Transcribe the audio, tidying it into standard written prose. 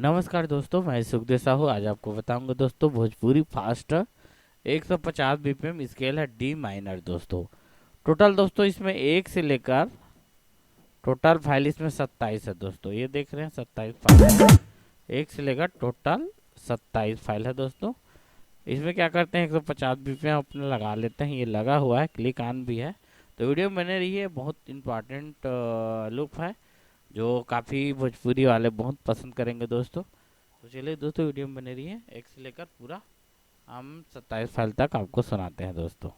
नमस्कार दोस्तों, मैं सुखदेव साहू। आज आपको बताऊंगा दोस्तों भोजपुरी फास्ट 150 बीपीएम स्केल है डी माइनर दोस्तों। टोटल दोस्तों इसमें एक से लेकर टोटल फाइल इसमें 27 है दोस्तों। ये देख रहे हैं 27 फाइल है। एक से लेकर टोटल 27 फाइल है दोस्तों। इसमें क्या करते हैं 150 बीपीएम अपने लगा लेते हैं। ये लगा हुआ है, क्लिक ऑन भी है। तो वीडियो बने रही है, बहुत इंपॉर्टेंट लूप है जो काफ़ी भोजपुरी वाले बहुत पसंद करेंगे दोस्तों। तो चलिए दोस्तों वीडियो में बने रही है, एक से लेकर पूरा हम 27 फाइल तक आपको सुनाते हैं दोस्तों।